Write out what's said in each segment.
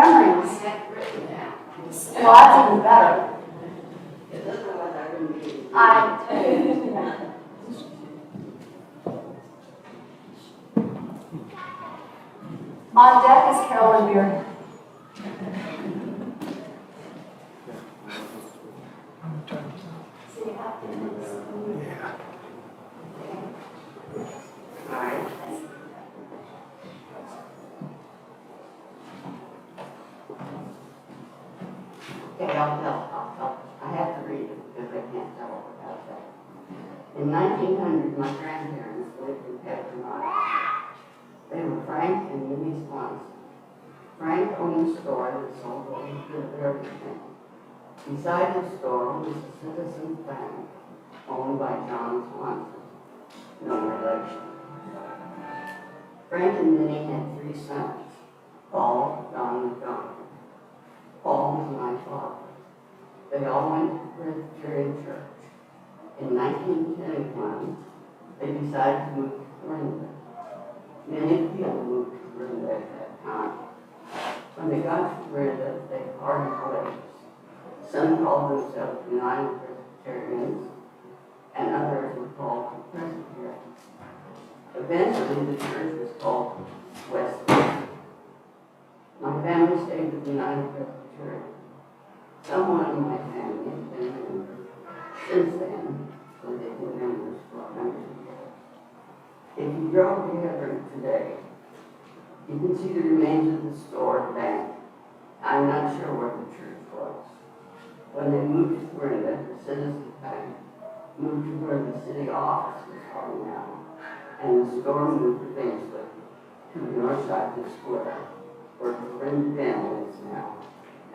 Memories. I had written down. Well, that's even better. Otherwise I wouldn't be. On deck is Carolyn Beard. All right. Okay, I'll tell. I have to read it because I can't tell without that. In 1900, my grandparents lived in Petronas. They were Frank and Minnie Swanson. Frank owned a store that sold a little bit of everything. Beside the store was a Citizens Bank owned by John Swanson. No relation. Frank and Minnie had 3 sons, Paul, Don, and John. Paul was my father. They all went to Presbyterian Church. In 1921, they decided to move to Corinda. Many people moved to Corinda at that time. When they got to Corinda, they parted ways. Some called themselves United Presbyterians, and others were called Presbyterians. Eventually, the church was called Westminster. My family stayed with United Presbyterian. Someone in my family has been a member since then, so they've been members for 100 years. If you drove to Hebron today, you can see the remains of the store and bank. I'm not sure where the church was. When they moved to Corinda, the Citizens Bank moved to where the city office is called now, and the store moved eventually to the north side of the square, where the Corinda family is now,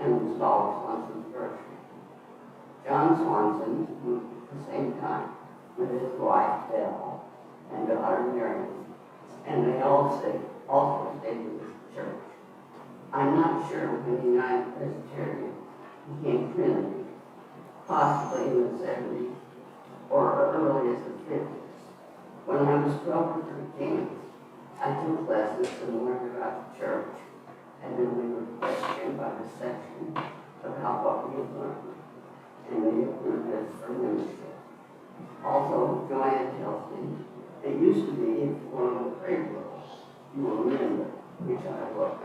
and was called Swanson's Grocery. John Swanson moved at the same time with his wife, Belle, and daughter, Miriam, and they also stayed with the church. I'm not sure when the United Presbyterian became Trinity, possibly in the 70s or early as the 50s. When I was 12 or 13, I took lessons and learned about the church, and then we were questioned by the section about what we had learned, and they approved us for membership. Also, Joanne tells me, it used to be if you were on the prayer roll, you were a member, which I was.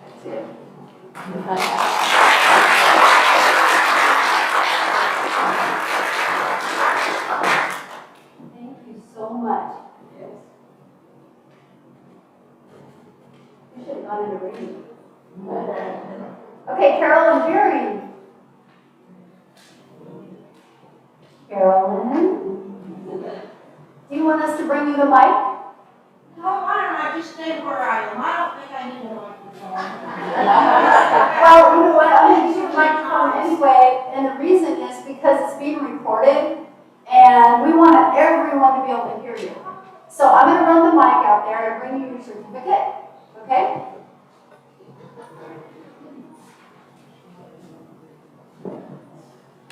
That's it. Thank you so much. Yes. You should have gone into reading. Okay, Carolyn Beering. Carolyn? Do you want us to bring you the mic? No, why don't I just stay where I am? I don't think I need a microphone. Well, you know what, I'm going to give you the microphone anyway, and the reason is because it's being recorded, and we want everyone to be able to hear you. So I'm going to run the mic out there and bring you your certificate, okay?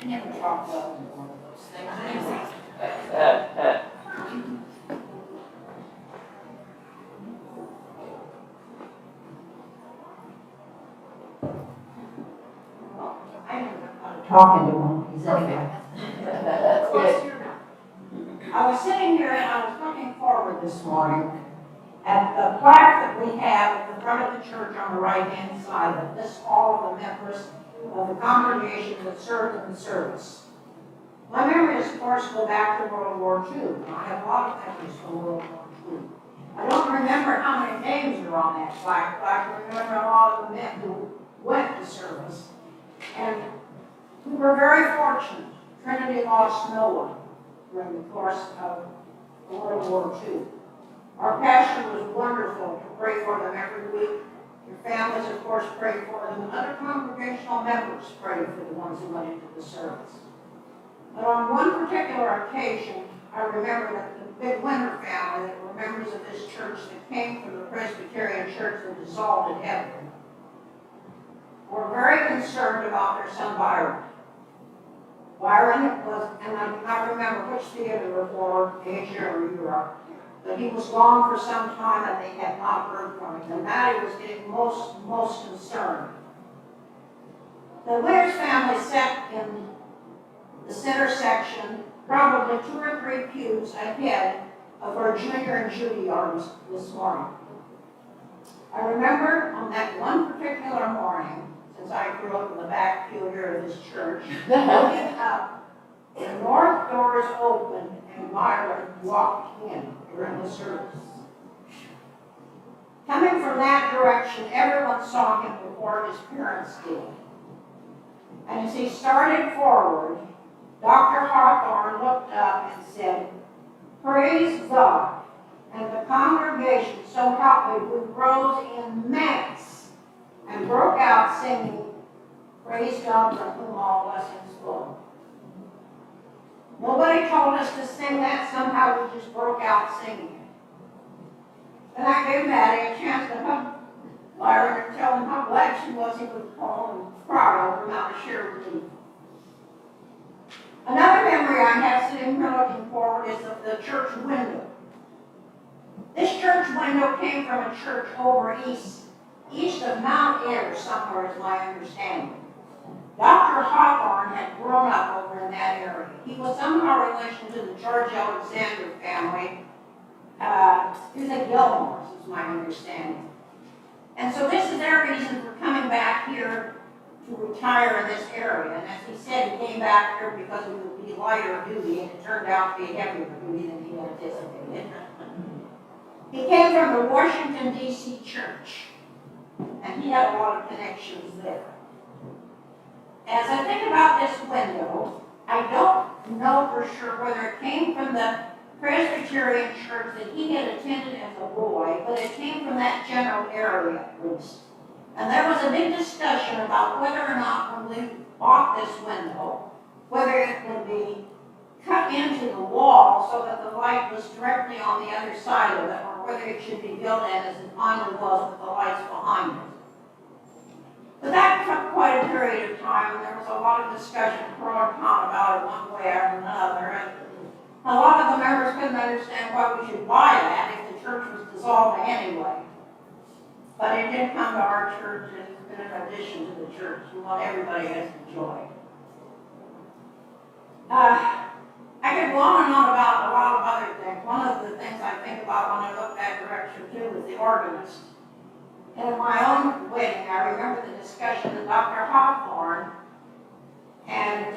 I never talked about one of those things. Talking to one, he's anyway. I was sitting here and I was looking forward this morning at the plaque that we have at the front of the church on the right-hand side that lists all of the members of the congregation that served in the service. My memories, of course, go back to World War II. I have a lot of memories from World War II. I don't remember how many names are on that plaque, but I remember a lot of the men who went to service. And we were very fortunate. Trinity lost no one during the course of World War II. Our passion was wonderful to pray for them every week. Your families, of course, prayed for them, and other congregational members prayed for the ones who went into the service. But on one particular occasion, I remember that the Big Winter family, that were members of this church that came from the Presbyterian church that dissolved in Hebron, were very concerned about their son Byron. Byron was, and I do not remember which theater or Asia or Europe, but he was gone for some time and they had not heard from him. And Maddie was getting most concerned. The Winters family sat in the center section, probably 2 or 3 pews ahead of where Junior and Judy are this morning. I remember on that one particular morning, since I grew up in the back pew here of this church, looking up, the north doors opened and Myron walked in during the service. Coming from that direction, everyone saw him before his parents did. And as he started forward, Dr. Hawthorne looked up and said, "Praise God." And the congregation, so help me, we rose in mass and broke out singing, "Praise God from whom all blessings flow." Nobody told us to sing that, somehow we just broke out singing it. And I gave Maddie a chance to hug Myron and tell him how glad she was he would call and cry over Mount Share relief. Another memory I have sitting here looking forward is of the church window. This church window came from a church over east of Mount Ayr somewhere, is my understanding. Dr. Hawthorne had grown up over in that area. He was somehow relation to the George Alexander family. He was at Gilmore's, is my understanding. And so this is their reason for coming back here to retire in this area. And as he said, he came back here because it would be lighter duty, and it turned out to be heavier duty than he anticipated. He came from the Washington, D.C. church, and he had a lot of connections there. As I think about this window, I don't know for sure whether it came from the Presbyterian church that he had attended as a boy, but it came from that general area at least. And there was a big discussion about whether or not when we bought this window, whether it would be cut into the wall so that the light was directly on the other side of it, or whether it should be built in as it finally was with the lights behind it. But that took quite a period of time, and there was a lot of discussion pro and con about it one way or another. And a lot of the members couldn't understand why we should buy that if the church was dissolving anyway. But it did come to our church, and it's been an addition to the church. We want everybody to enjoy. I could go on and on about a lot of other things. One of the things I think about when I look that direction too is the organist. And at my own wedding, I remember the discussion that Dr. Hawthorne and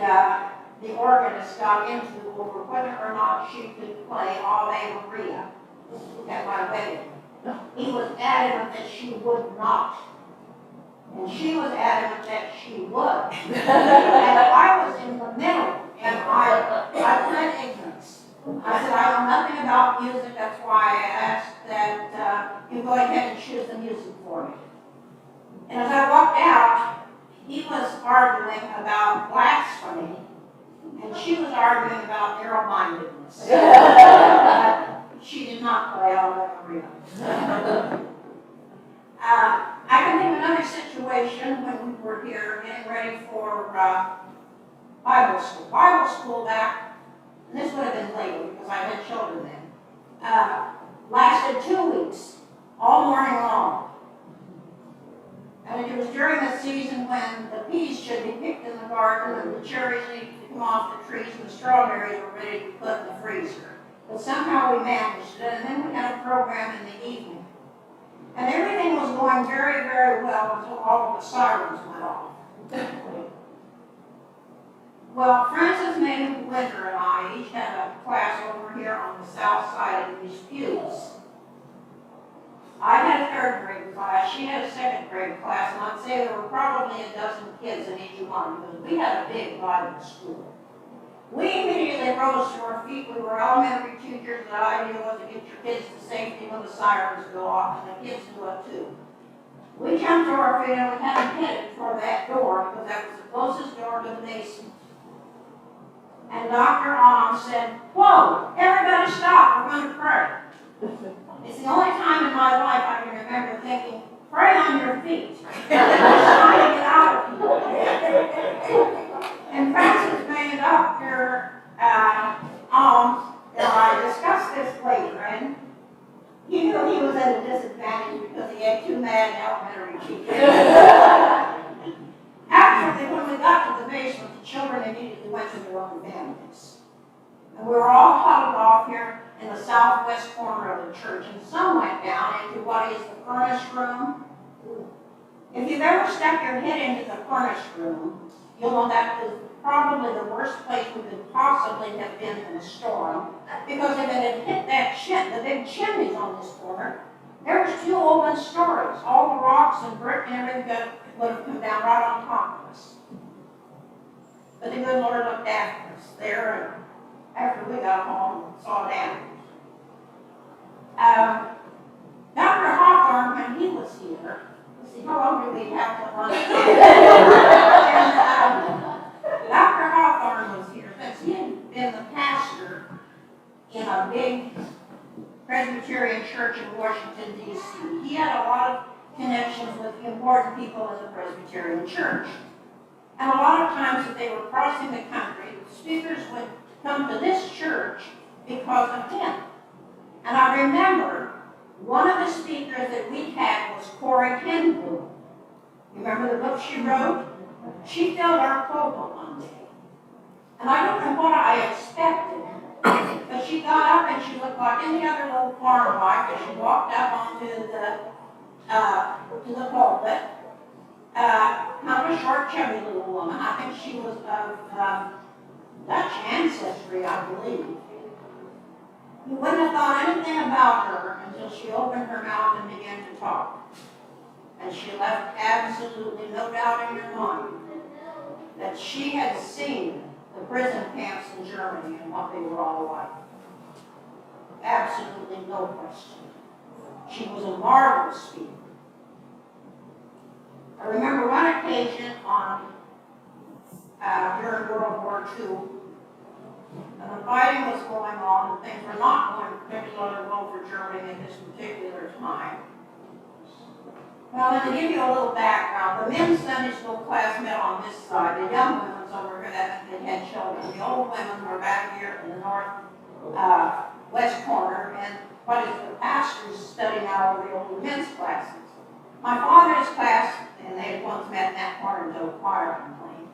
the organist got into over whether or not she could play Ave Maria at my wedding. He was adamant that she would not. And she was adamant that she would. And I was in the middle, and I pled ignorance. I said, I know nothing about music, that's why I asked that you go ahead and choose the music for me. And as I walked out, he was arguing about blasphemy, and she was arguing about narrow-mindedness. She did not play Ave Maria. I can think of another situation when we were here getting ready for Bible school. Bible school back, and this would have been later because I had children then, lasted 2 weeks, all morning long. And it was during the season when the peas should be picked in the garden and the cherries needed to come off the trees and the strawberries were ready to be put in the freezer. But somehow we managed it, and then we had a program in the evening. And everything was going very, very well until all of the sirens went off. Well, Frances May Winter and I each had a class over here on the south side of these pews. I had a 3rd grade class, she had a 2nd grade class, and I'd say there were probably a dozen kids in each one because we had a big Bible school. We immediately rose to our feet. We were elementary teachers. The idea was to get your kids to safety when the sirens go off, and the kids do it too. We jumped to our feet and we had them headed for that door because that was the closest door to the basement. And Dr. Om said, "Whoa, everybody stop, we're going to pray." It's the only time in my life I can remember thinking, pray on your feet. It's time to get out of here. And Francis made Dr. and I discussed this later, and here in the southwest corner of the church, and some went down into what is the furnace room. If you've ever stuck your head into the furnace room, you'll know that is probably the worst place we could possibly have been in a storm, because if it had hit that the big chimneys on this corner, there was 2 open stories. All the rocks and brick and everything would have come down right on top of us. But the good Lord looked after us there, and after we got home, saw damage. Dr. Hawthorne, when he was here, let's see, how long do we have to run? Dr. Hawthorne was here, since he had been the pastor in a big Presbyterian church in Washington, D.C. He had a lot of connections with important people in the Presbyterian church. And a lot of times if they were crossing the country, the speakers would come to this church because of him. And I remember one of the speakers that we had was Corrie ten Boom. You remember the book she wrote? She filled our pulpit one day. And I don't know what I expected, but she got up and she looked like any other little farm wife, and she walked up onto the pulpit. Kind of a short, chubby little woman. I think she was of Dutch ancestry, I believe. You wouldn't have thought anything about her until she opened her mouth and began to talk. And she left absolutely no doubt in your mind that she had seen the prison camps in Germany and what they were all like. Absolutely no question. She was a marvelous speaker. I remember one occasion during World War II, and the fighting was going on, and things were not going particularly well for Germany at this particular time. Well, then to give you a little background, the men's Sunday school class met on this side, the young women's over here, that they had children. The old women were back here in the west corner, and what is the pastors studying out of the older men's classes. My father's class, and they had once met in that corner until the choir complained,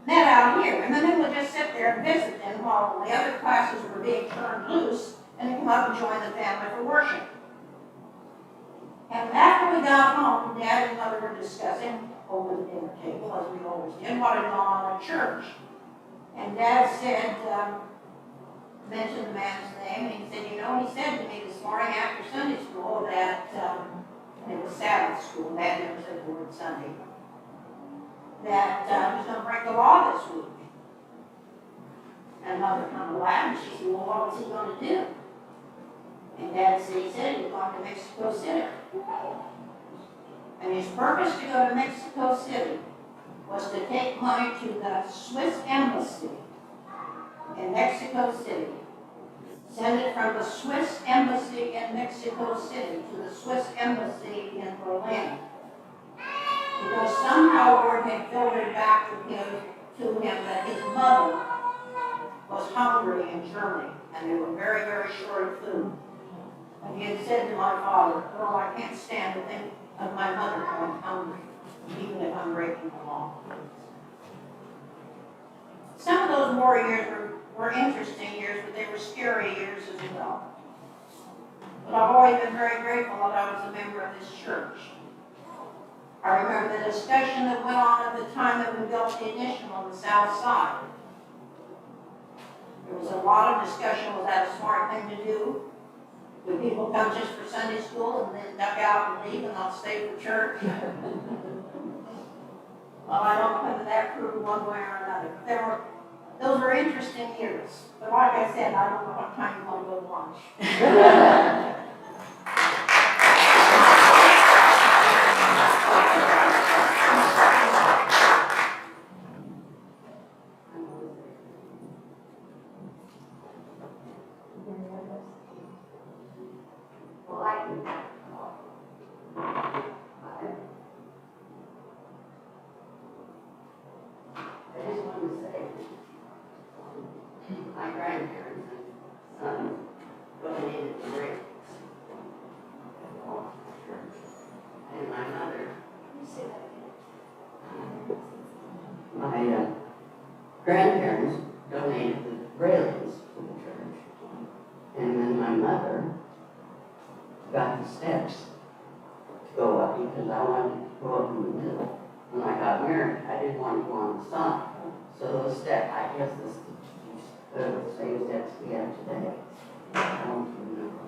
met out here, and then they would just sit there and visit them while the other classes were being turned loose, and they come up and join the family for worship. And after we got home, Dad and Mother were discussing over the dinner table, as we always did, what had gone on in church. And Dad said, mentioned the man's name, and he said, you know, he said to me this morning after Sunday school that, it was Sabbath school, Dad never said the word Sunday, that he was going to break the law this week. And Mother kind of laughed, and she said, well, what was he going to do? And Dad said he was going to Mexico City. And his purpose to go to Mexico City was to take money to the Swiss embassy in Mexico City. Send it from the Swiss embassy in Mexico City to the Swiss embassy in Berlin. Because somehow word had filtered back to him that his mother was hungry in Germany, and they were very, very short of food. And he had said to my father, "Girl, I can't stand to think of my mother going hungry, even if I'm breaking the law." Some of those war years were interesting years, but they were scary years as well. But I've always been very grateful that I was a member of this church. I remember the discussion that went on at the time that we built the addition on the south side. There was a lot of discussion, was that a smart thing to do? Would people come just for Sunday school and then duck out and leave and not stay for church? Well, I don't know whether that proved one way or another. Those were interesting years. But like I said, I don't know what time you want to go to lunch. My grandparents and son donated the bricks. And my mother, my grandparents donated the railings to the church. because I wanted to go up in the middle. When I got married, I didn't want to go on the side. So those steps, I guess this is the same steps we have today. I don't remember.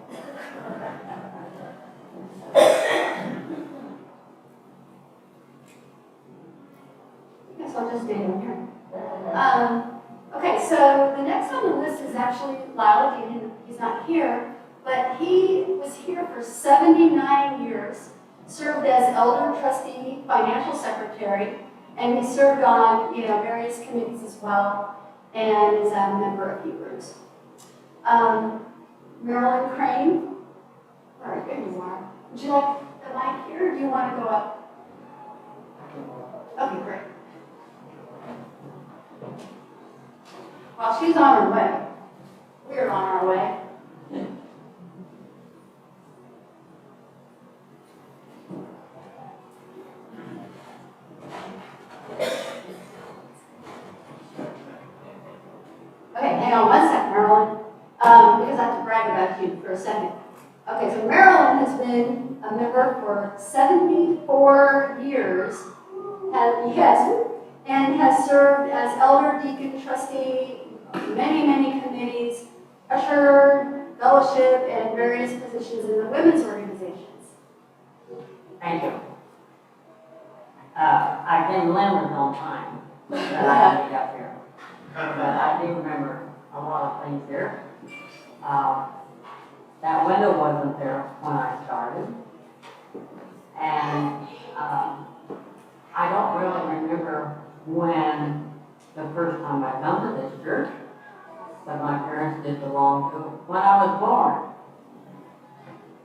I guess I'll just stay down here. Okay, so the next on the list is actually Lyle Dean. He's not here, but he was here for 79 years, served as elder trustee, financial secretary, and he served on various committees as well, and is a member of Hebrews. Marilyn Crane. All right, there you are. Would you like the mic here, or do you want to go up? Okay, great. Well, she's on her way. We're on our way. Okay, hang on one second, Marilyn, because I have to brag about you for a second. Okay, so Marilyn has been a member for 74 years, and has served as elder, deacon, trustee, many committees, usher, fellowship, and various positions in the women's organizations. Thank you. I've been limited on time that I had to get up here. But I do remember a lot of things here. That window wasn't there when I started. And I don't really remember when the first time I come to this church, but my parents did belong to when I was born.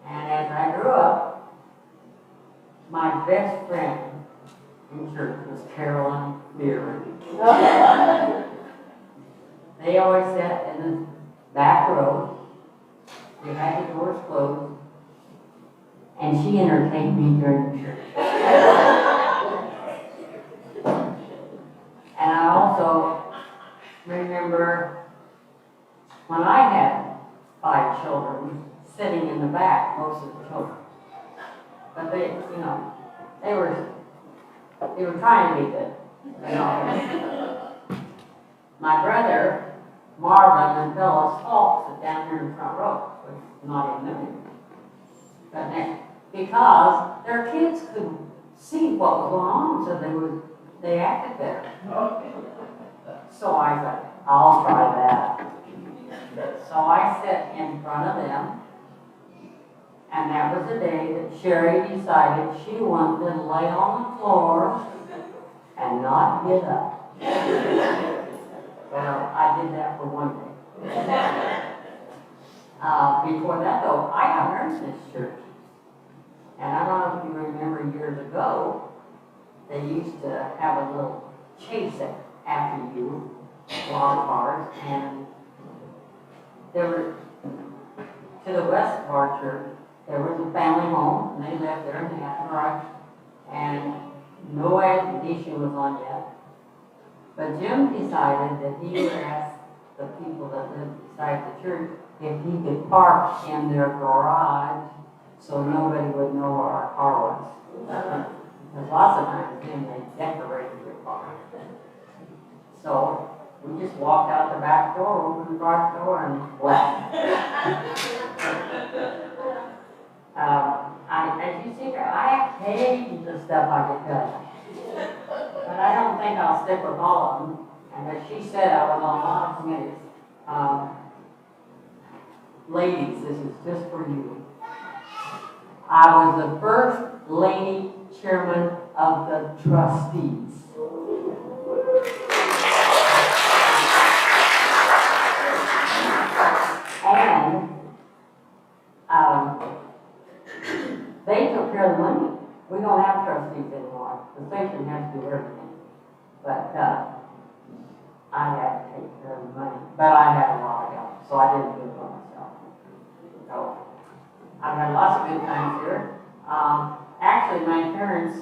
And as I grew up, my best friend in church was Carolyn Beard. They always sat in the back row. We had the doors closed, and she entertained me during the church. And I also remember when I had 5 children sitting in the back, most of the children. But they were trying to be good. My brother, Marvin and Phyllis all sit down here in the front row, which is not even them. But because their kids could see what was going on, so they acted better. So I said, I'll try that. So I sat in front of them, and that was the day that Sherry decided she wanted to lay on the floor and not get up. Well, I did that for one day. Before that, though, I got married in this church. And I don't know if you remember years ago, they used to have a little chase after you, long cars, and there were, to the west of our church, there was a family home, and they lived there in the garage, and no addition was on yet. But Jim decided that he would ask the people that lived beside the church if he could park in their garage so nobody would know where our car was. Because lots of times then they decorated your car. So we just walked out the back door, opened the garage door, and left. As you see here, I have pages of stuff I could tell you. But I don't think I'll stick with all of them. And as she said, I was on a lot of committees. Ladies, this is just for you. I was the first lady chairman of the trustees. And they took care of the money. We don't have trustees anymore. The station has to do everything. But I had to take care of the money. But I had a lot of help, so I didn't do it by myself. So I've had lots of good times here. Actually, my parents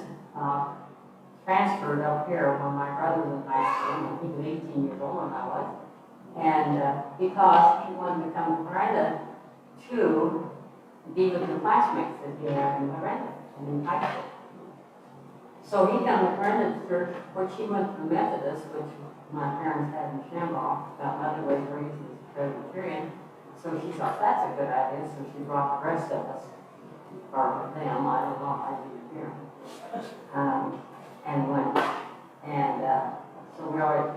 transferred up here when my brother was in high school. I think he was 18 years old when I was. And because he wanted to come to Miranda to be with the classmates that he had in Miranda and in high school. So he come to Brendan's church, which he went to the Methodist, which my parents had in Shamrock. My mother was raised as a Presbyterian. So she thought that's a good idea, so she brought the rest of us, or them, I don't know, I didn't hear. And went, and, so we always,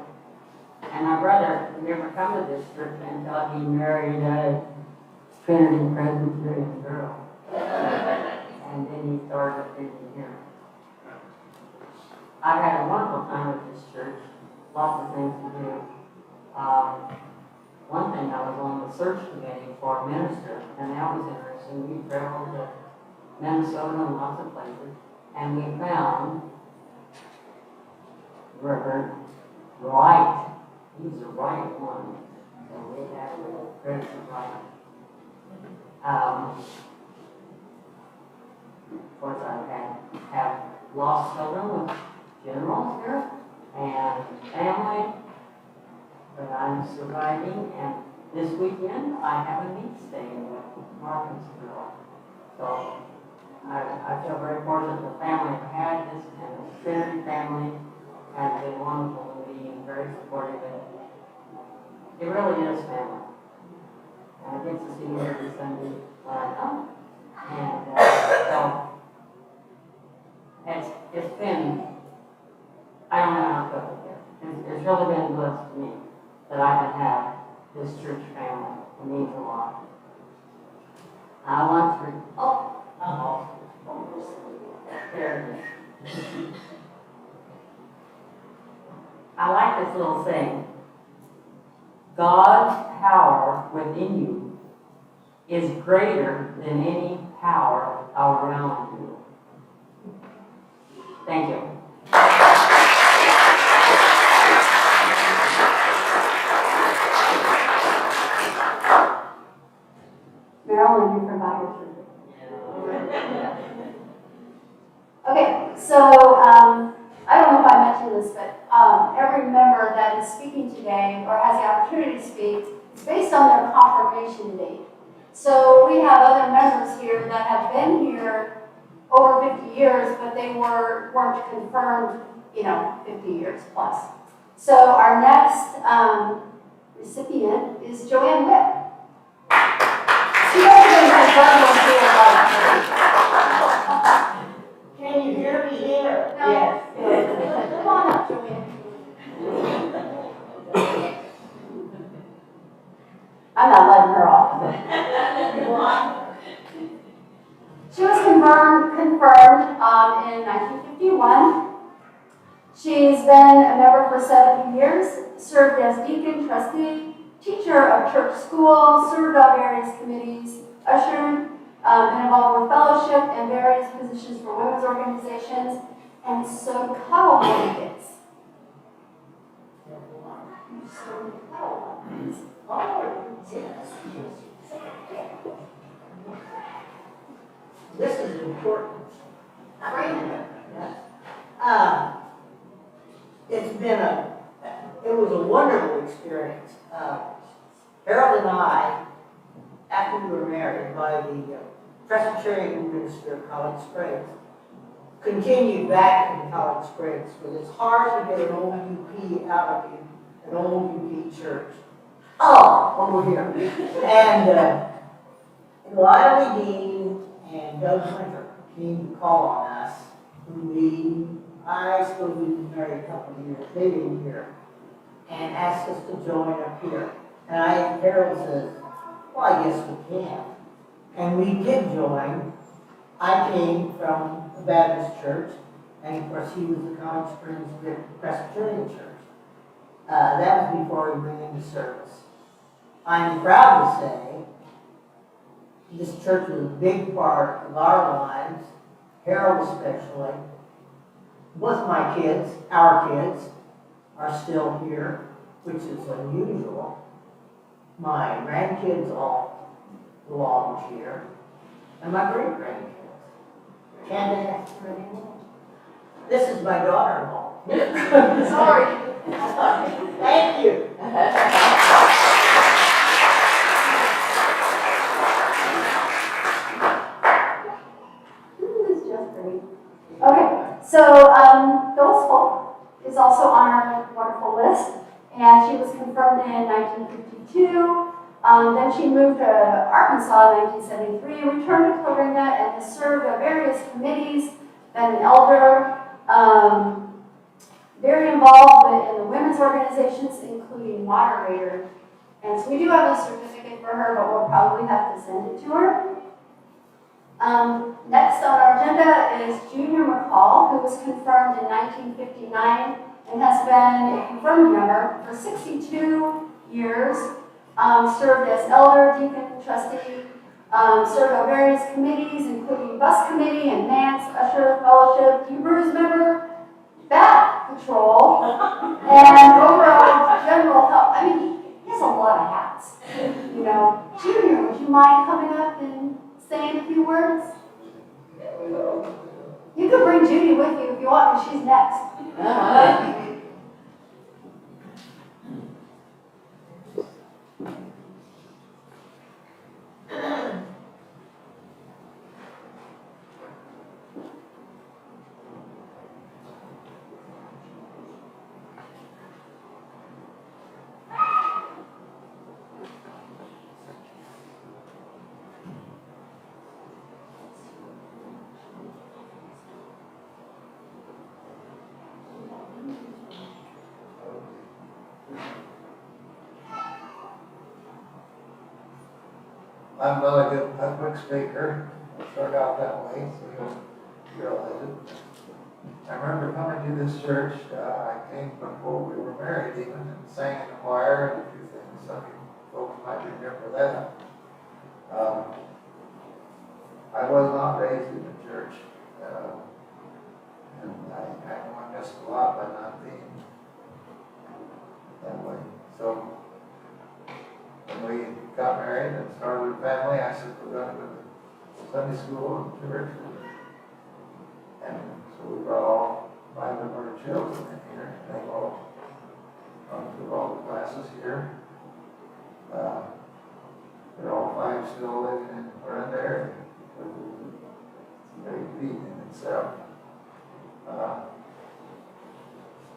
and my brother never come to this church until he married a Trinity Presbyterian girl. And then he started thinking here. I've had a wonderful time at this church, lots of things to do. One thing, I was on the search committee for a minister, and that was interesting. We traveled to Minnesota and lots of places, and we found Reverend Wright. He was the right one, so we had a credit to Wright. Of course, I have lost children with generals here and family, but I'm surviving. And this weekend, I have a niece staying with Martinsville. So I feel very fortunate the family I've had this, and the Trinity family has been wonderful to me and very supportive. And it really is family. And I get to see you every Sunday when I come. And so it's been, I don't know how to put it. It's really been blessed to me that I can have this church family. It means a lot. I want to, there it is. I like this little saying. God's power within you is greater than any power around you. Thank you. Marilyn, you forgot your shirt. Okay, so I don't know if I mentioned this, but every member that is speaking today or has the opportunity to speak is based on their confirmation date. So we have other members here that have been here over 50 years, but they weren't confirmed, 50 years plus. So our next recipient is Joanne Whip. She hasn't been confirmed here a lot. Can you hear me here? No. Yes. Come on up, Joanne. I'm not letting her off. She was confirmed in 1951. She's been a member for 70 years, served as deacon, trustee, teacher of church school, served on various committees, ushered, and involved with fellowship and various positions for women's organizations, and so cuddle blankets. This is important. It was a wonderful experience. Harold and I, after we were married by the Presbyterian minister of College Springs, continued back in College Springs, but it's hard to get an old UP out of you, an old UP church. Oh, over here. And Lila Dean and Doug Winter came to call on us. I suppose we've been married a couple of years, they didn't hear, and asked us to join up here. And Harold says, well, I guess we can. And we did join. I came from the Baptist church, and of course he was the College Springs Presbyterian church. That was before we went into service. I'm proud to say this church was a big part of our lives, Harold especially. Both my kids, our kids, are still here, which is unusual. My grandkids all belong here, and my great-grandkids. Can't ask for any more. This is my daughter-in-law. Sorry. Thank you. This is just great. Okay, So Phyllis Folk is also on our wonderful list, and she was confirmed in 1952. Then she moved to Arkansas in 1973, returned to Clarinda, and has served on various committees, been an elder, very involved in the women's organizations, including moderator. And so we do have a certificate for her, but we'll probably have to send it to her. Next on our agenda is Junior McCall, who was confirmed in 1959 and has been a confirmed member for 62 years. Served as elder, deacon, trustee, served on various committees, including bus committee and dance, usher, fellowship, Hebrews member, bat patrol, and overall general health. I mean, he has a lot of hats. You know, Junior, would you mind coming up and saying a few words? You could bring Judy with you if you want, because she's next. I'm not a good public speaker. I started out that way, so you realize it. I remember coming to this church. I came before we were married even, and sang in the choir and a few things. Some of you folks might remember that. I was not raised in the church, and I know I missed a lot by not being that way. So when we got married and started a family, I said we're going to go to Sunday school and church. And so we brought all 5 of our children in here. And they all took all the classes here. They're all 5 still living in Clarinda area. Very feeding in itself. I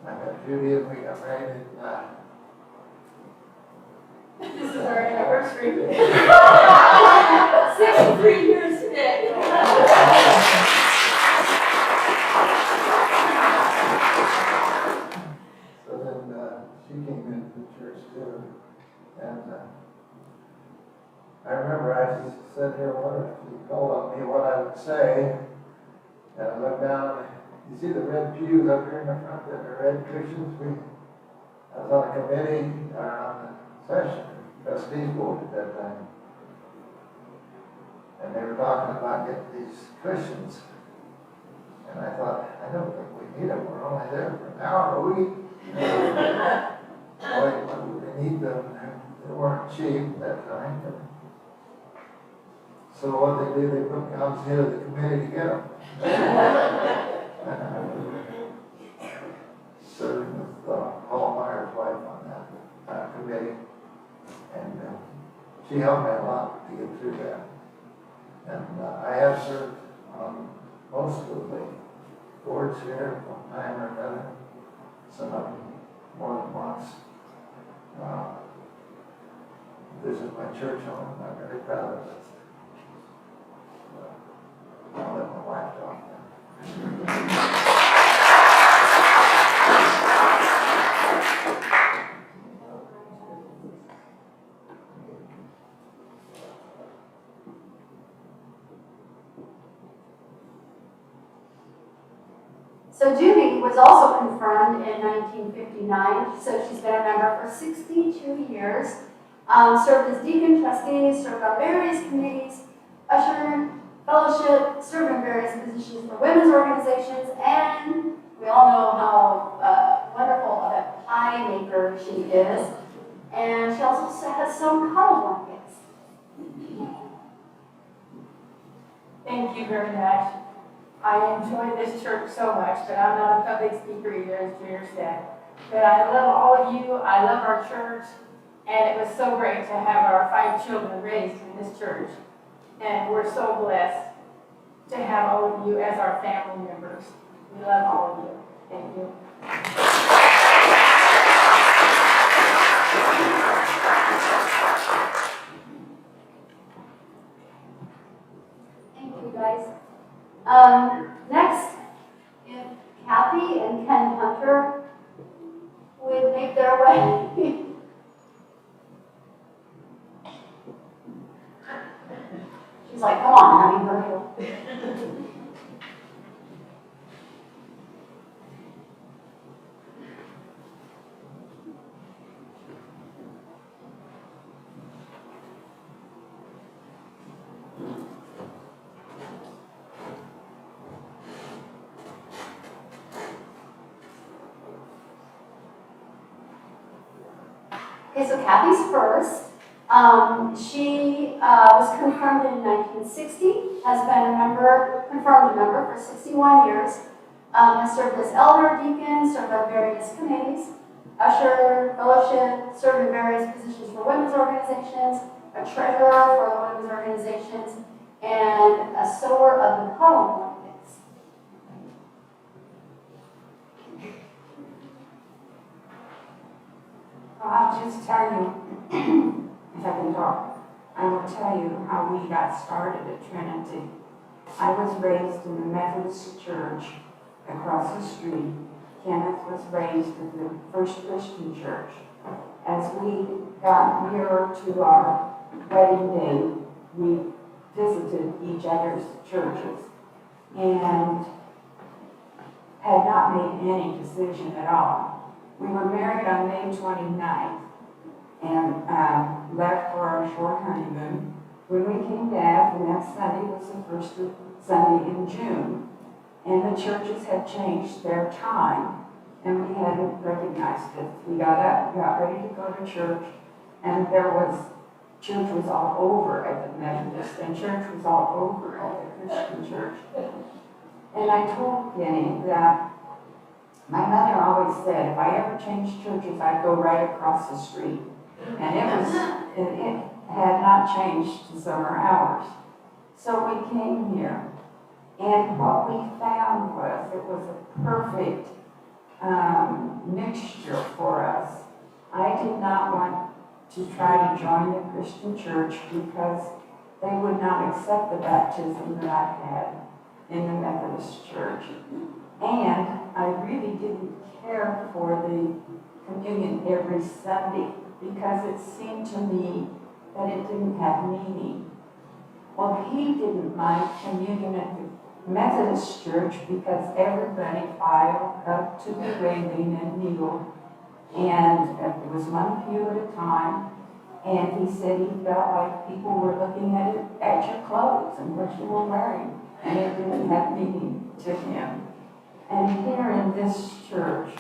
met Judy and we got married in This is our anniversary. 63 years today. So then she came into the church too. And I remember I just said here, what if you called on me, what I would say. And I looked down, and you see the red pews up here in the front that are red cushions? I was on a committee, on the session, trustees board at that time. And they were talking about getting these cushions. And I thought, I don't think we need them. We're only there for an hour a week. Boy, when we need them, they weren't cheap at that time. So what they did, they put me on the head of the committee to get them. Serving with Paul Meyer's wife on that committee. And she helped me a lot to get through that. And I have served on most of the boards here one time or another. Some of them more than once. Visit my church home. I'm very proud of it. I'll let my wife talk now. So Judy was also confirmed in 1959, so she's been a member for 62 years. Served as deacon, trustee, served on various committees, usher, fellowship, served in various positions for women's organizations, and we all know how wonderful of a pie maker she is. And she also has some cuddle blankets. Thank you very much. I enjoy this church so much, but I'm not a public speaker either, as Junior said. But I love all of you. I love our church. And it was so great to have our 5 children raised in this church. And we're so blessed to have all of you as our family members. We love all of you. Thank you. Thank you, guys. Next, if Kathy and Ken Hunter would make their way. She's like, come on, honey, hurry. Okay, so Kathy's first. She was confirmed in 1960, has been a member, confirmed member for 61 years, has served as elder, deacon, served on various committees, usher, fellowship, served in various positions for women's organizations, a treasurer for the women's organizations, and a sewer of the column blankets. I'll just tell you, if I can talk, I will tell you how we got started at Trinity. I was raised in the Methodist church across the street. Kenneth was raised in the First Christian Church. As we got nearer to our wedding day, we visited each other's churches and had not made any decision at all. We were married on May 29th and left for our short honeymoon. When we came back, the next Sunday was the first Sunday in June, and the churches had changed their time, and we hadn't recognized it. We got up, got ready to go to church, and church was all over at the Methodist, and church was all over at the Christian church. And I told Kenny that my mother always said, if I ever changed churches, I'd go right across the street. And it had not changed to summer hours. So we came here. And what we found was it was a perfect mixture for us. I did not want to try to join the Christian church because they would not accept the baptism that I had in the Methodist church. And I really didn't care for the communion every Sunday because it seemed to me that it didn't have meaning. Well, he didn't mind communion at the Methodist church because everybody filed up to the railing and kneeled, and it was one pew at a time. And he said he felt like people were looking at your clothes and what you were wearing, and it didn't have meaning to him. And here in this church,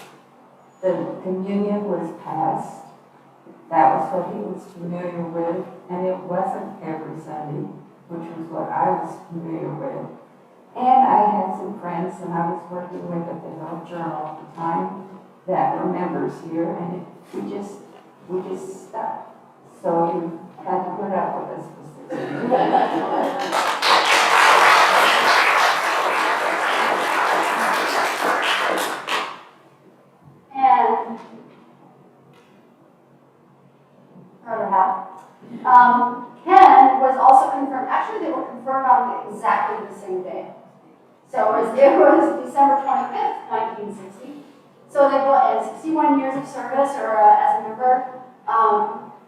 the communion was passed. That was what he was familiar with, and it wasn't every Sunday, which was what I was familiar with. And I had some friends, and I was working with at the Hill Journal at the time that were members here, and we just stuck. So you had to put up with us for 6 years. And another half. Ken was also confirmed, actually they were confirmed on exactly the same day. So it was December 25th, 1960. So they both had 61 years of service or as a member,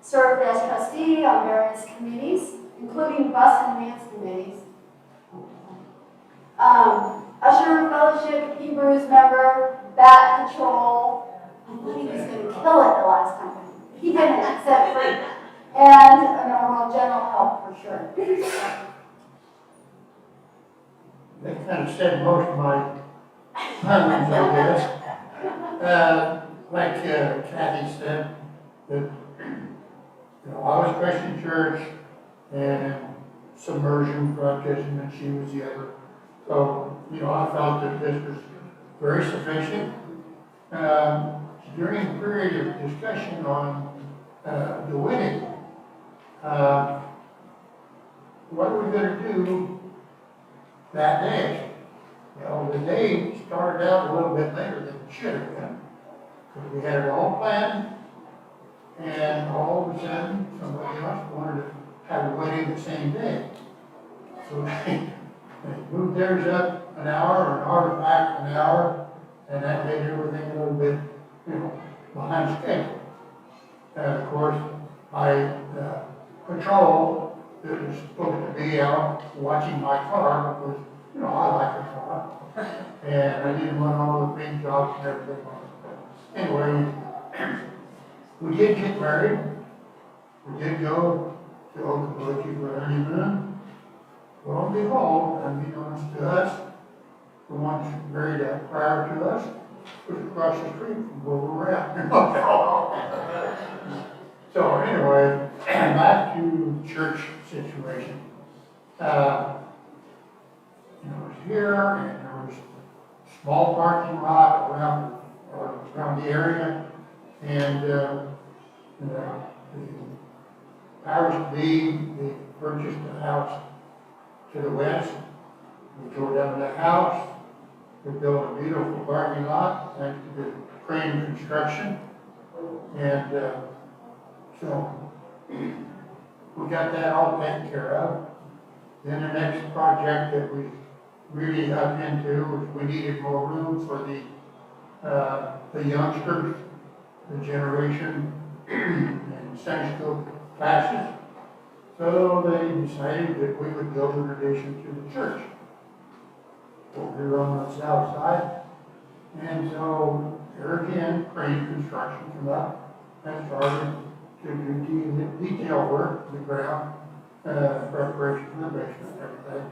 served as trustee on various committees, including bus and dance committees. Usher fellowship, Hebrews member, bat patrol. I thought he was going to kill it the last time. He didn't, set free. And a normal general help for sure. That kind of said most of my hundreds, I guess. Like Kathy said, that I was Christian church and submersion baptism, and she was the other. So, I felt that this was very sufficient. During the period of discussion on the wedding, what are we going to do that day? The day started out a little bit later than we should have been. Because we had it all planned, and all of a sudden, somebody else wanted to have a wedding the same day. So they moved theirs up an hour, and ours back an hour, and that made everything a little bit, behind schedule. And of course, my patrol that was supposed to be out watching my car, because, I like a car. And I didn't want all the big jobs and everything. Anyway, we did get married. We did go to Oklahoma for a honeymoon. Lo and behold, unbeknownst to us, the ones married prior to us was across the street from where we were at. So anyway, back to church situation. It was here, and there was a small parking lot around the area, and the powers to be, they purchased a house to the west. We tore down that house. We built a beautiful parking lot thanks to the crane construction. And so we got that all taken care of. Then the next project that we really got into was we needed more room for the youngsters, the generation and Sunday school classes. So they decided that we would build an addition to the church over here on the south side. And so there again, crane construction came up and started to do detail work, the ground, preparation for the basement and everything.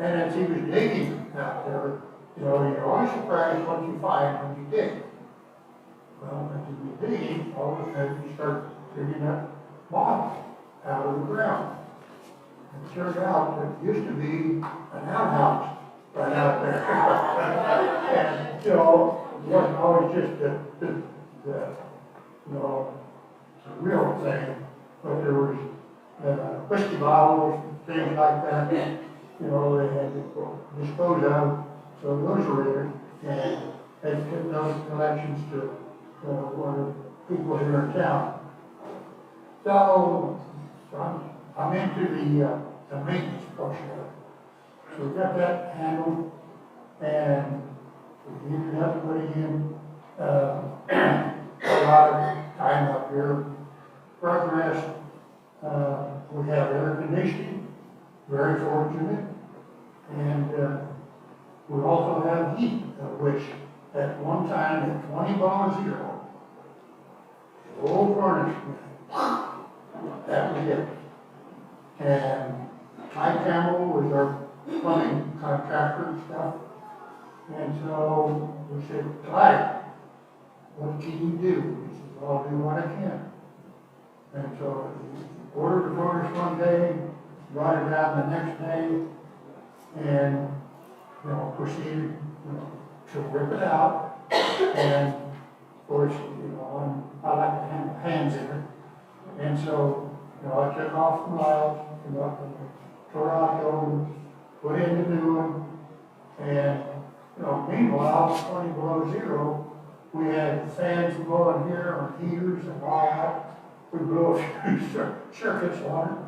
And as he was digging out there, you're always surprised what you find when you dig. Well, as he was digging, all of a sudden you start digging up moss out of the ground. It turned out that it used to be an outhouse right out there. And, it wasn't always just the real thing, but there was whiskey bottles, things like that, they had to dispose of. So those were there, and they took those collections to one of the people here in town. So I'm into the maintenance portion of it. So we got that handled, and we ended up putting in a lot of time up here. Progress, we have air conditioning, very fortunate, and we also have heat, which at one time at 20 below zero, the old furnace went, that was it. And Mike Campbell was our plumbing contractor and stuff, and so we said, Clyde, what can you do? He said, well, I'll do what I can. And so he ordered the furnace one day, brought it down the next day, and proceeded to rip it out. And of course, I like to have hands in it. And so, I took off the miles, tore out the old one, put in the new one, and meanwhile, 20 below zero, we had fans blowing here and heaters and all that. We blew a few circuits on it.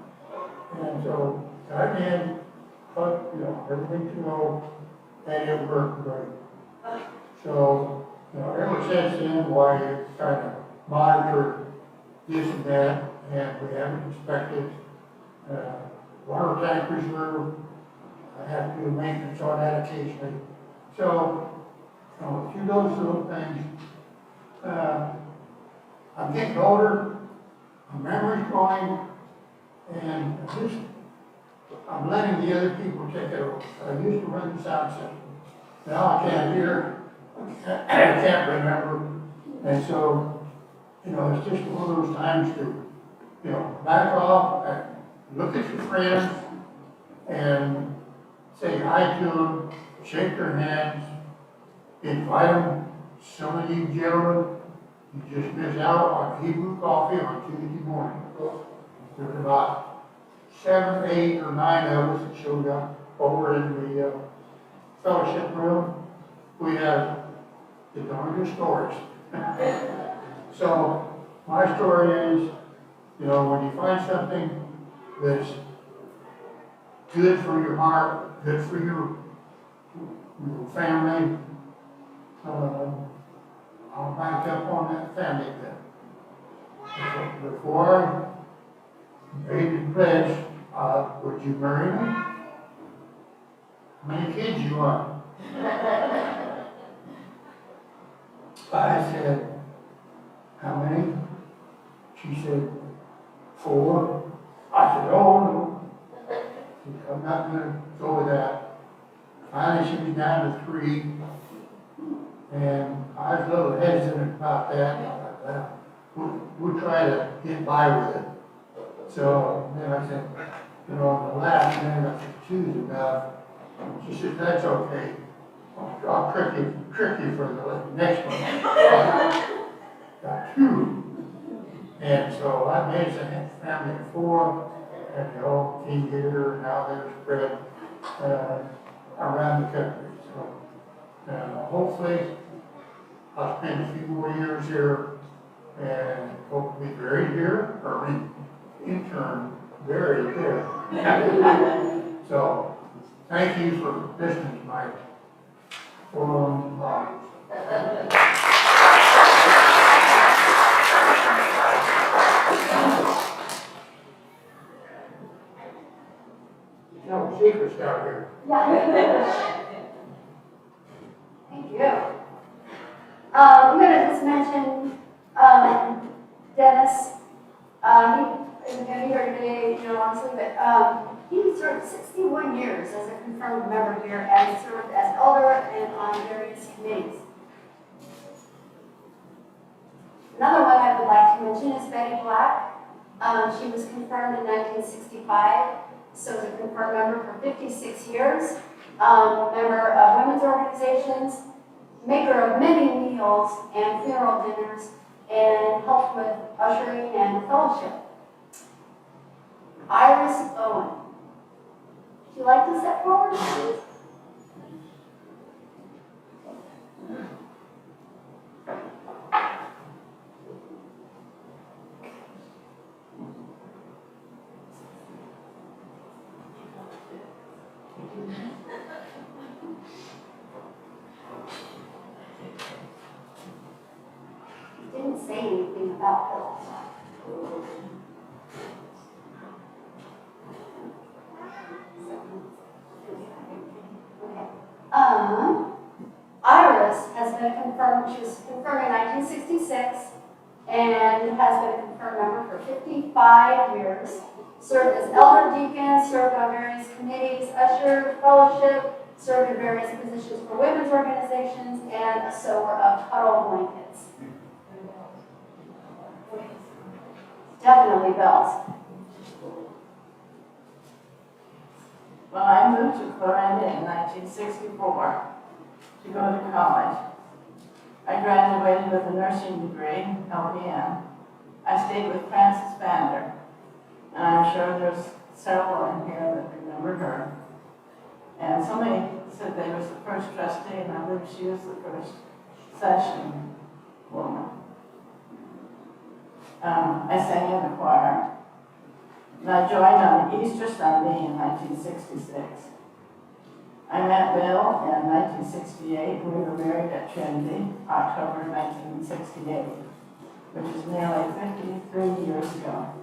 And so I did, but everything to know, and it worked great. So, ever since then, why you kind of monitor this and that, and we haven't inspected water tank reserve. I have to do maintenance on that occasionally. So, through those little things, I'm getting older, my memory's going, and I'm letting the other people take it over. I used to run the sound system. Now I can't hear, I can't remember, and so, it's just one of those times to, back off and look at your friends and say hi to them, shake their hands, invite them. Some of you gentlemen, you just miss out on Hebrew coffee on Tuesday morning. There's about 7, 8, or 9 of us that showed up over in the fellowship room, we have the darndest stories. So, my story is, you know, when you find something that's good for your heart, good for your family, I'll back up on that family bit. Before I made the pledge, would you marry me? How many kids you want? I said, how many? She said, 4. I said, oh no. She said, I'm not gonna go with that. Finally, she was down to 3. And I was a little hesitant about that. I thought, well, we'll try to get by with it. So then I said, you know, the last minute I said, 2's enough. She said, that's okay. I'll trick you for the next one. Got 2. And so I made a family of 4, and they all came here, and now they're spread around the country. So hopefully I'll spend a few more years here and hope to be buried here, or intern buried here. So thank you for listening to my forum thoughts. No secrets down here. Yeah. Thank you. I'm gonna just mention, Dennis, he isn't gonna be here today, you know, honestly, but, he served 61 years as a confirmed member here and served as elder and on various committees. Another one I would like to mention is Betty Black. She was confirmed in 1965, so was a confirmed member for 56 years. Member of women's organizations, maker of many meals and funeral dinners, and helped with ushering and fellowship. Iris Owen. Would you like to step forward, please? Didn't say anything about pills. Iris has been confirmed, she was confirmed in 1966 and has been a confirmed member for 55 years. Served as elder deacon, served on various committees, usher, fellowship, served in various positions for women's organizations, and a sewer of huddle blankets. Definitely bells. Well, I moved to Clarinda in 1964 to go to college. I graduated with a nursing degree, LPN. I stayed with Frances Bander, and I'm sure there's several in here that remember her. And somebody said they was the first trustee, and I believe she was the first session woman. I sang in the choir. And I joined on Easter Sunday in 1966. I met Bill in 1968, and we were married at Trinity, October 1968, which is nearly 53 years ago.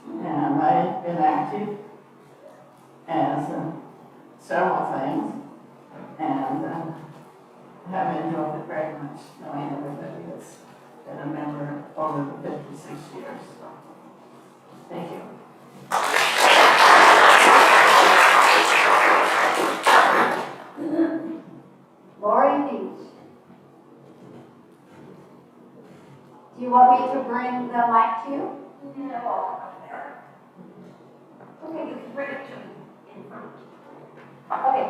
And I've been active as several things, and have enjoyed it very much, knowing everybody that's been a member over the 56 years. Thank you. Lori Beach. Do you want me to bring the mic to you? No. Okay. You can bring it to me in front. Okay.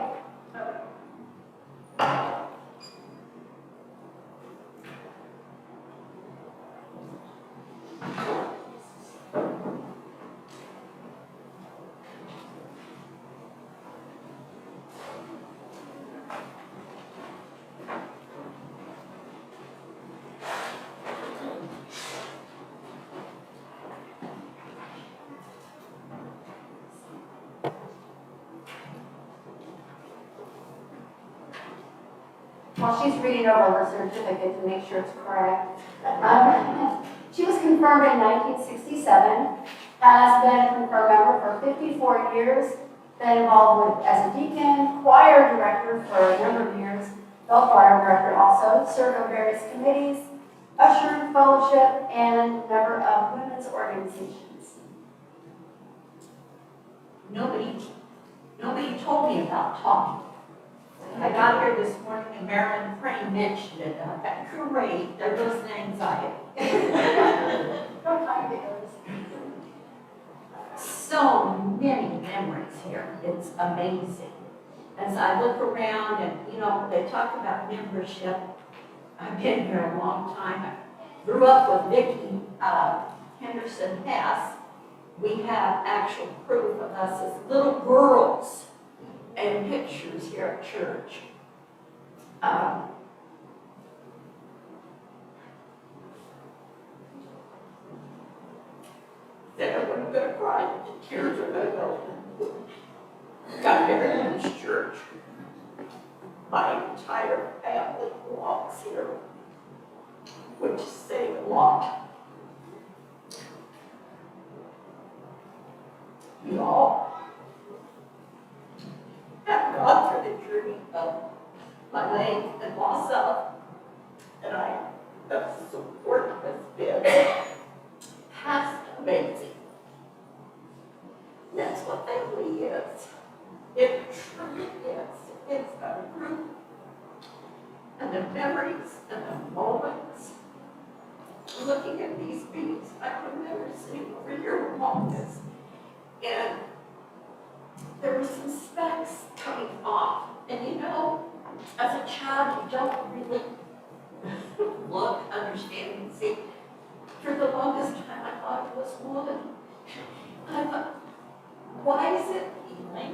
while she's reading over her certificate to make sure it's correct. She was confirmed in 1967, has been a confirmed member for 54 years, been involved with as a deacon, choir director for a number of years, bell choir director also, served on various committees, usher, fellowship, and member of women's organizations. Nobody told me about talking. I got here this morning and Marilyn Crane mentioned it, and I thought, great, there goes the anxiety. So many memories here, it's amazing. As I look around and, they talk about membership, I've been here a long time. I grew up with Vicki Henderson Hess. We have actual proof of us as little girls and pictures here at church. Then I wasn't going to cry, the tears are going to go. Got married in this church. My entire family belongs here, which is saying a lot. You all have gone through the journey of my leg and loss of, and I have support has been past amazing. That's what family is. It truly is. It's a group, and the memories and the moments. Looking at these meetings, I remember sitting over here with Marcus, and there were some specks coming off. And as a child, you don't really look, understand, and see. For the longest time, I thought it was wood. I thought, why is it healing?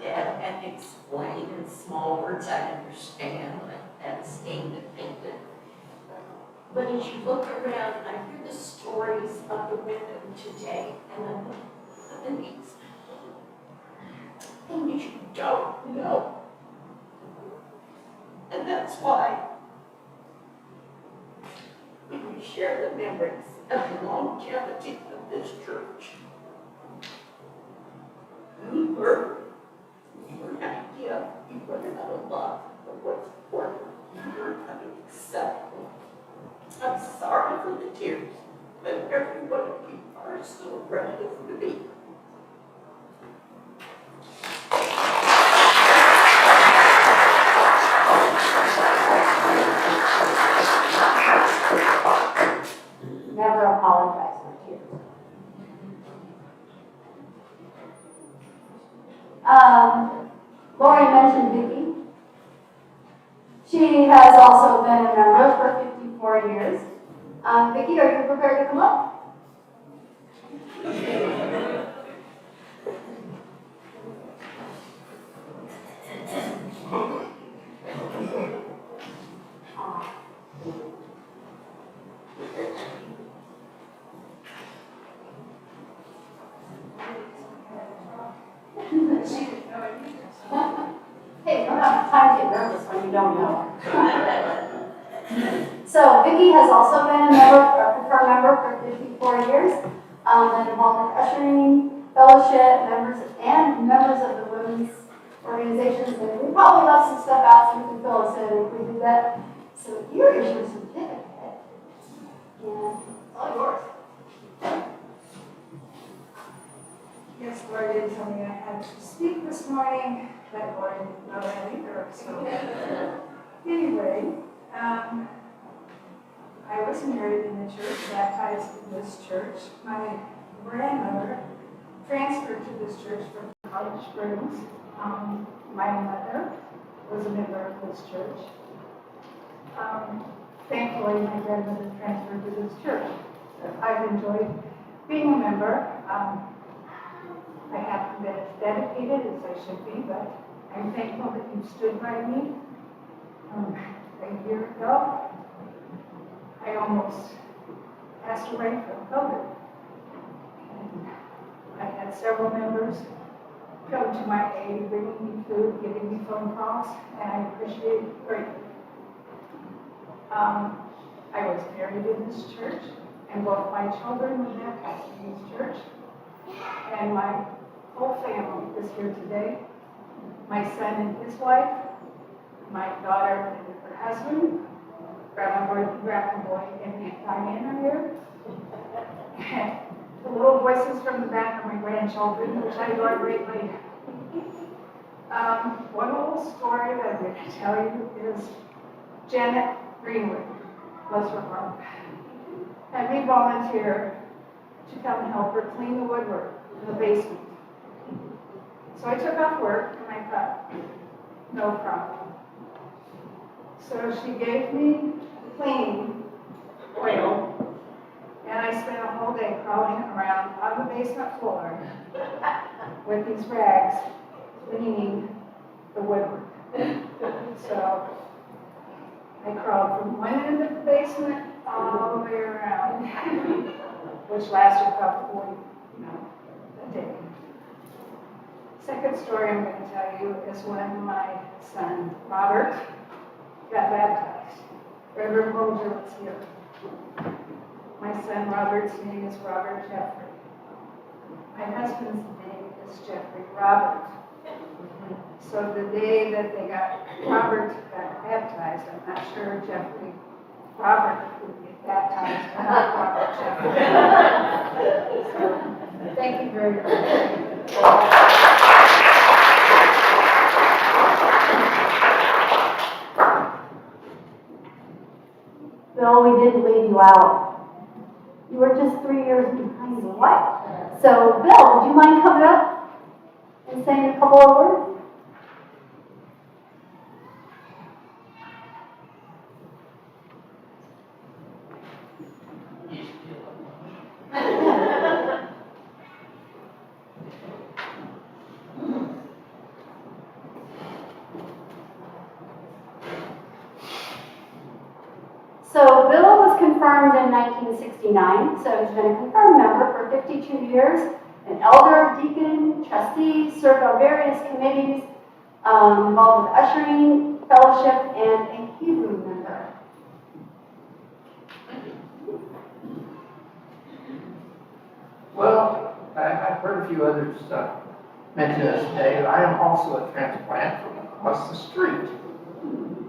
Dad had to explain in small words I understand, and stained and painted. But as you look around, I hear the stories of the women today, and the needs. And you don't know. And that's why when we share the memories of the longevity of this church, you learn how to give, you learn how to love, but what's important, you learn how to accept. I'm sorry for the tears, but every one of you are so precious to me. Never apologize for tears. Lori mentioned Vicki. She has also been a member for 54 years. Vicki, are you prepared to come up? Hey, you don't have time to get nervous when you don't know. So Vicki has also been a confirmed member for 54 years. Been involved in ushering, fellowship, members of the women's organizations. And we probably left some stuff out so you can fill us in if we do that. So here is your certificate. And it's all yours. Yes, Lord did tell me I had to speak this morning, but Lord didn't know that either, so. Anyway, I was married in the church, baptized in this church. My grandmother transferred to this church from College Springs. My mother was a member of this church. Thankfully, my grandmother transferred to this church. I've enjoyed being a member. I haven't been as dedicated as I should be, but I'm thankful that you stood by me. A year ago, I almost passed away from COVID. And I had several members come to my aid, bringing me food, giving me phone calls, and I appreciate it greatly. I was married in this church, and both my children were baptized in this church, and my whole family is here today. My son and his wife, my daughter and her husband, Grandma Boy and Aunt Diane are here. And the little voices from the back are my grandchildren, which I adore greatly. One little story that I'm going to tell you is Janet Greenwood, bless her heart, had me volunteer to come and help her clean the woodwork in the basement. So I took off work and I thought, no problem. So she gave me cleaning oil, and I spent a whole day crawling around on the basement floor with these rags cleaning the woodwork. So I crawled from one end of the basement all the way around, which lasted probably, a day. Second story I'm going to tell you is when my son, Robert, got baptized. Reverend Bolger was here. My son Robert's name is Robert Jeffrey. My husband's name is Jeffrey Robert. So the day that Robert got baptized, I'm not sure Jeffrey Robert would get baptized, but not Robert Jeffrey. So, thank you very much. Bill, we did leave you out. You were just 3 years behind your wife. So, Bill, would you mind coming up and saying a couple of words? So Bill was confirmed in 1969, so he's been a confirmed member for 52 years, an elder, deacon, trustee, served on various committees, involved with ushering, fellowship, and a Hebrew member. Well, I've heard a few others mention this today. I am also a transplant from across the street.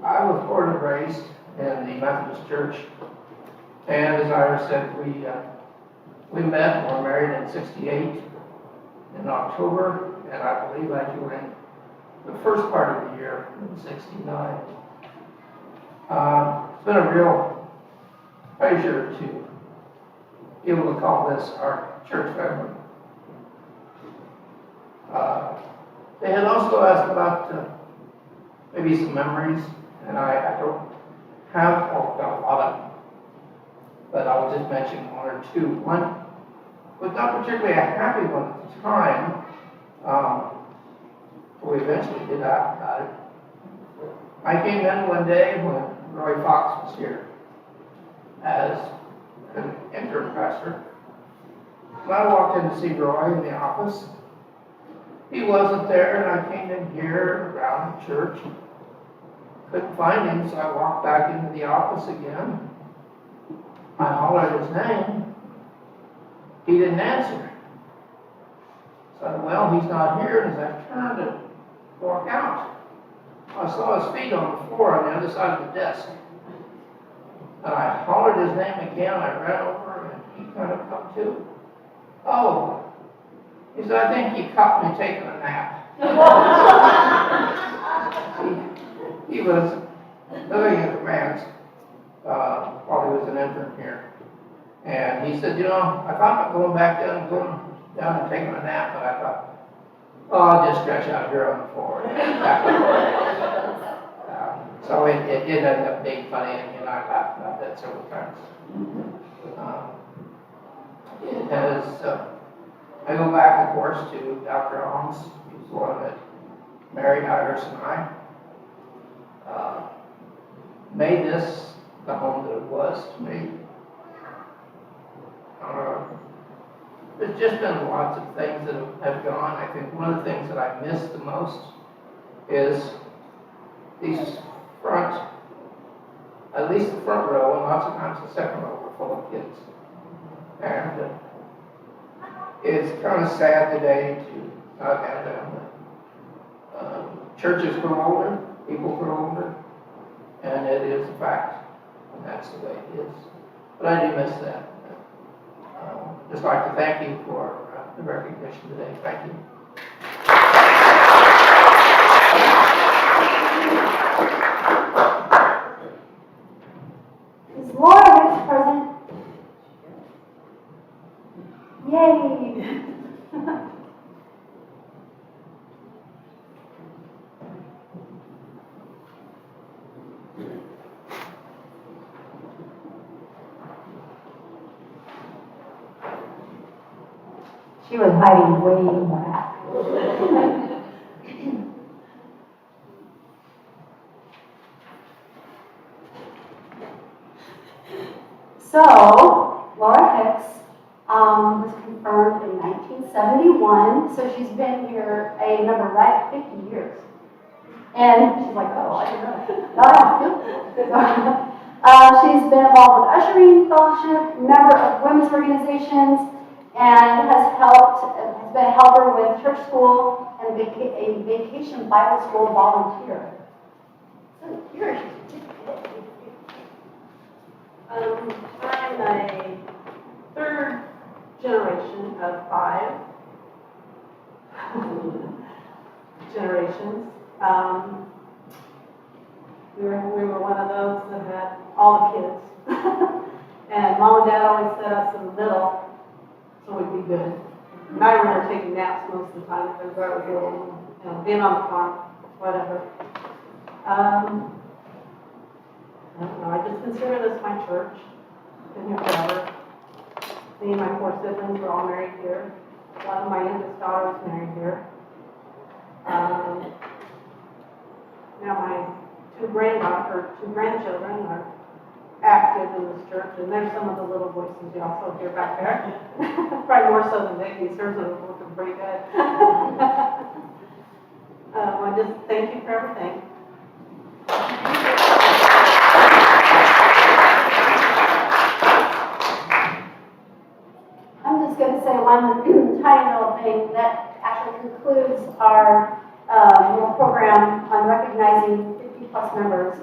I was born and raised in the Methodist Church, and as Ira said, we met and were married in '68 in October, and I believe I joined the first part of the year in '69. It's been a real pleasure to be able to call this our church family. They had also asked about maybe some memories, and I don't have a lot of them, but I will just mention one or two. One was not particularly a happy one at the time. We eventually did ask about it. I came in one day when Roy Fox was here as an interim pastor. And I walked in to see Roy in the office. He wasn't there, and I came in here around the church. Couldn't find him, so I walked back into the office again. I hollered his name. He didn't answer. So I said, well, he's not here, and as I turned to walk out, I saw his feet on the floor on the other side of the desk. And I hollered his name again. I ran over, and he kind of come to. Oh, he said, I think he caught me taking a nap. He was living at the manse while he was an intern here. And he said, I thought about going back down and taking a nap, but I thought, oh, I'll just stretch out here on the floor. So it did end up being funny, and I laughed about that several times. It has, I go back, of course, to Dr. Holmes. He's the one that married Iris and I. Made this the home that it was to me. there's just been lots of things that have gone. I think one of the things that I miss the most is these front, at least the front row, and lots of times the second row were full of kids. And it's kind of sad today to not have them. Churches grow older, people grow older, and it is a fact, and that's the way it is. But I do miss that. Just like to thank you for the recognition today. Thank you. Is Laura Hicks present? Yay! She was hiding way back. So, Laura Hicks was confirmed in 1971, so she's been here a member right 50 years. And she's like, oh, I didn't know that. She's been involved with ushering fellowship, member of women's organizations, and has been a helper with church school and a vacation Bible school volunteer. So here she's I'm a third generation of 5 generations. We were one of those that had all the kids. And Mom and Dad always set us in the middle so we'd be good. And I remember taking naps most of the time because I was little, being on the farm, whatever. I don't know, I just consider this my church. Been here forever. Me and my 4 siblings were all married here. One of my youngest daughters married here. Now my 2 grandchildren are active in this church, and there's some of the little voices you also hear back there. Probably more so than Vicky's. Hers are looking pretty good. I just thank you for everything. I'm just going to say one tiny little thing that actually concludes our little program on recognizing 50+ members.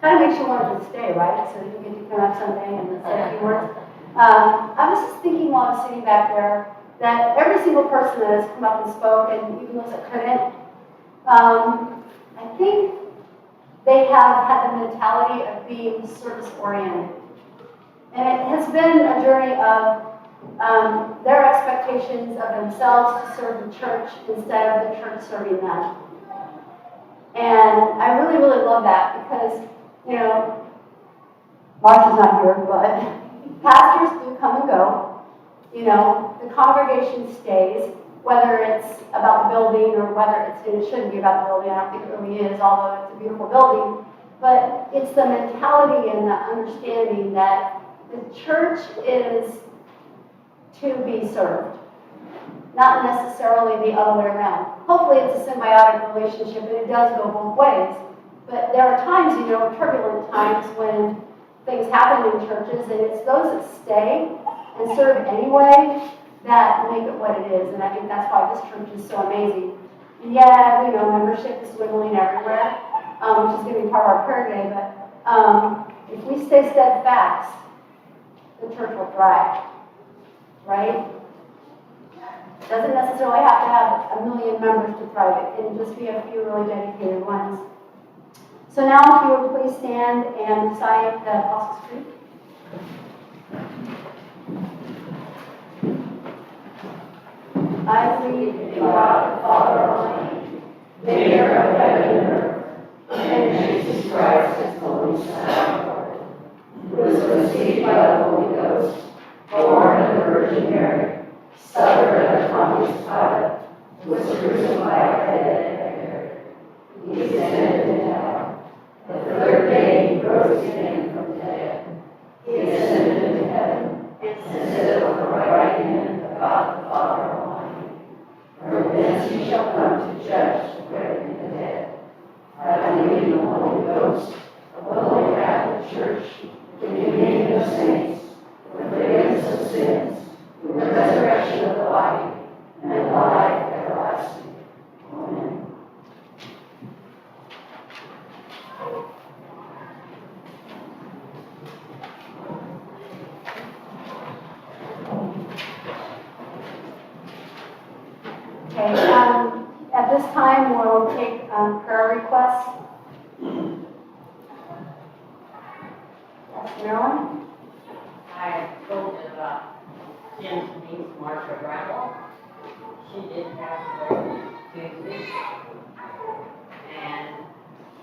Kind of makes you want to stay, right? So you get to come up someday and say a few words. I was just thinking while I was sitting back there that every single person that has come up and spoke, and even those that couldn't, I think they have had the mentality of being service-oriented. And it has been a journey of their expectations of themselves to serve the church instead of the church serving them. And I really, really love that because, Marcia's not here, but pastors do come and go. The congregation stays, whether it's about the building or whether it shouldn't be about the building. I don't think it really is, although it's a beautiful building. But it's the mentality and the understanding that the church is to be served, not necessarily the other way around. Hopefully it's a symbiotic relationship and it does go both ways. But there are times, turbulent times when things happen in churches, and it's those that stay and serve anyway that make it what it is. And I think that's why this church is so amazing. And yeah, membership is dwindling everywhere, which is going to be part of our prayer day, but if we stay steadfast, the church will thrive, right? It doesn't necessarily have to have 1 million members to thrive. It can just be a few really dedicated ones. So now if you would please stand and recite the Apostles' Creed. I believe in God the Father Almighty, maker of heaven and earth, and Jesus Christ, his only Son, who was conceived by the Holy Ghost, born of the Virgin Mary, suffered under Pontius Pilate, was crucified, dead, and buried. He descended into hell. The 3rd day he rose again from the dead. He ascended into heaven, and sitteth on the right time, we'll take prayer requests. Yes, Marilyn? I told you about Jim's niece, Marcia Cline. She did pass away Tuesday. And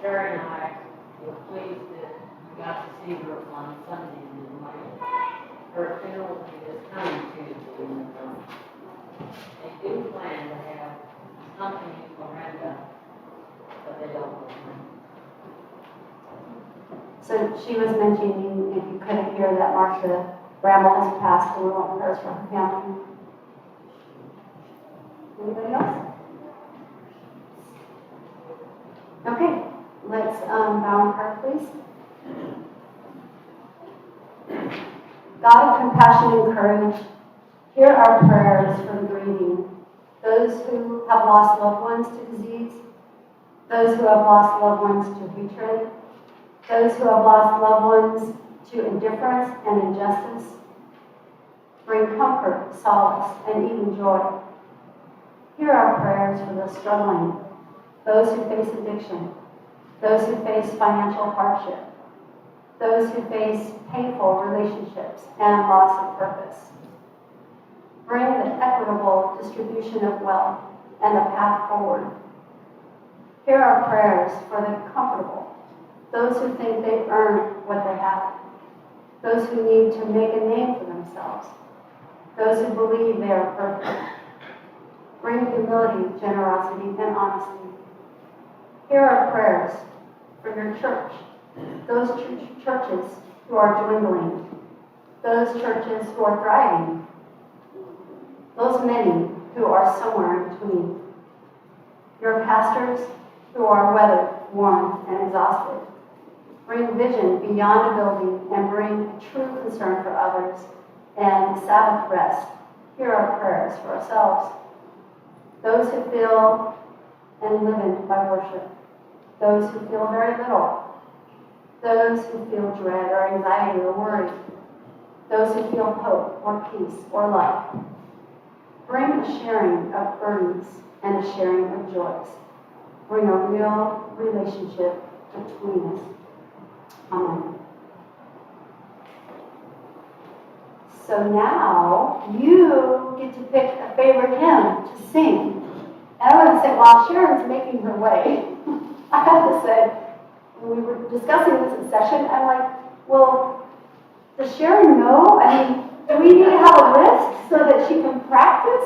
Sherry and I were pleased that we got to see her on Sunday in the morning. Her funeral will be this coming Tuesday. And they do plan to have something in Miranda, but they don't know when. So she was mentioning, if you couldn't hear, that Marcia Bramble has passed, and we want prayers for her family. Anybody else? Okay, let's bow in prayer, please. God of compassion and courage, hear our prayers for the grieving, those who have lost loved ones to disease, those who have lost loved ones to hatred, those who have lost loved ones to indifference and injustice. Bring comfort, solace, and even joy. Hear our prayers for the struggling, those who face addiction, those who face financial hardship, those who face painful relationships and loss of purpose. Bring the equitable distribution of wealth and a path forward. Hear our prayers for the comfortable, those who think they earn what they have, those who need to make a name for themselves, those who believe they are perfect. Bring humility, generosity, and honesty. Hear our prayers for your church, those churches who are dwindling, those churches who are thriving, those many who are somewhere in between. Your pastors who are weathered, worn, and exhausted. Bring vision beyond a building and bring true concern for others and Sabbath rest. Hear our prayers for ourselves. Those who feel enlivened by worship. Those who feel very little. Those who feel dread or anxiety or worry. Those who feel hope or peace or love. Bring a sharing of burdens and a sharing of joys. Bring a real relationship between us. Amen. So now you get to pick a favorite hymn to sing. And I want to say, while Sharon's making her way, I have to say, when we were discussing this in session, I'm like, well, does Sharon know? I mean, do we need to have a list so that she can practice?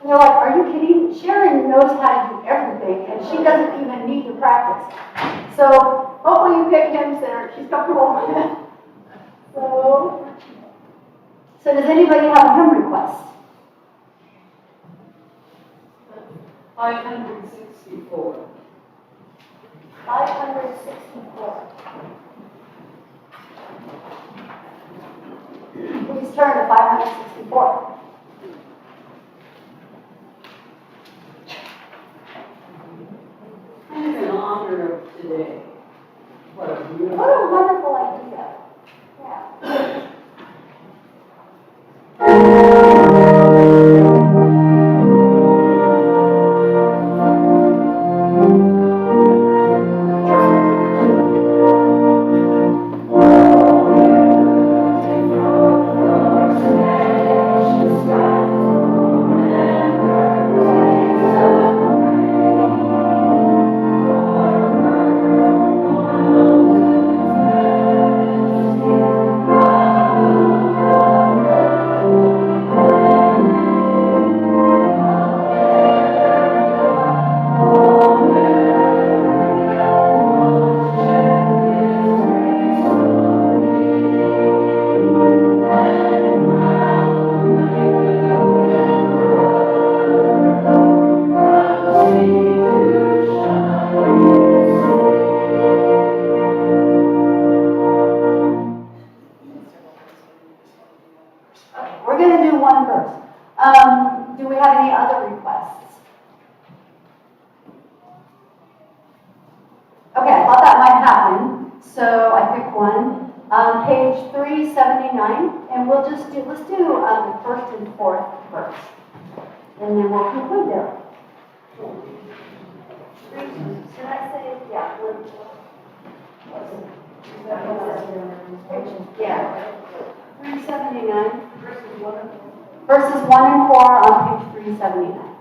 And they're like, are you kidding? Sharon knows how to do everything, and she doesn't even need to practice. So hopefully you pick hymns that she's comfortable with. So does anybody have a hymn request? 564. 564. Please turn to 564. In honor of today. What a beautiful. What a wonderful idea. Yeah. We're going to do one verse. Do we have any other requests? Okay, I thought that might happen, so I picked one. Page 379, and we'll just do, let's do the first and fourth verse, and then we'll conclude there. Should I say, yeah, yeah, 379. Verses 1 and 4 on page 379.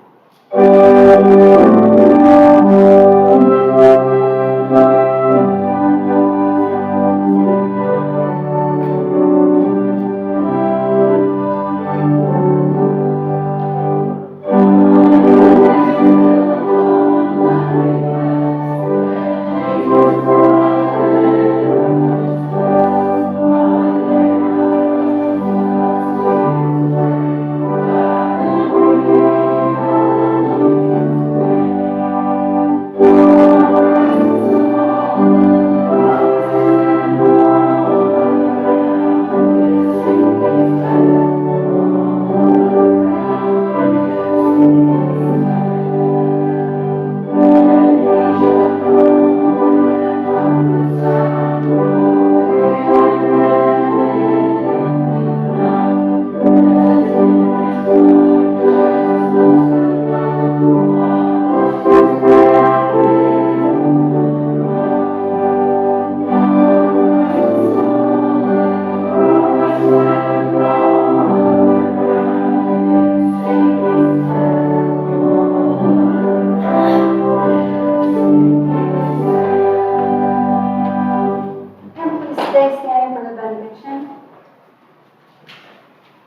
Stay standing for the benediction.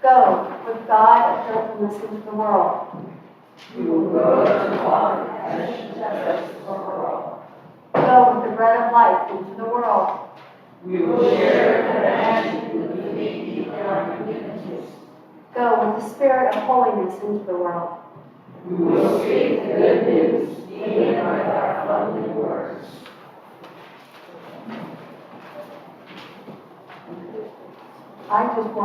Go with God of gentleness into the world. Go with the bread of life into the world. Go with the spirit of holiness into the world. I just want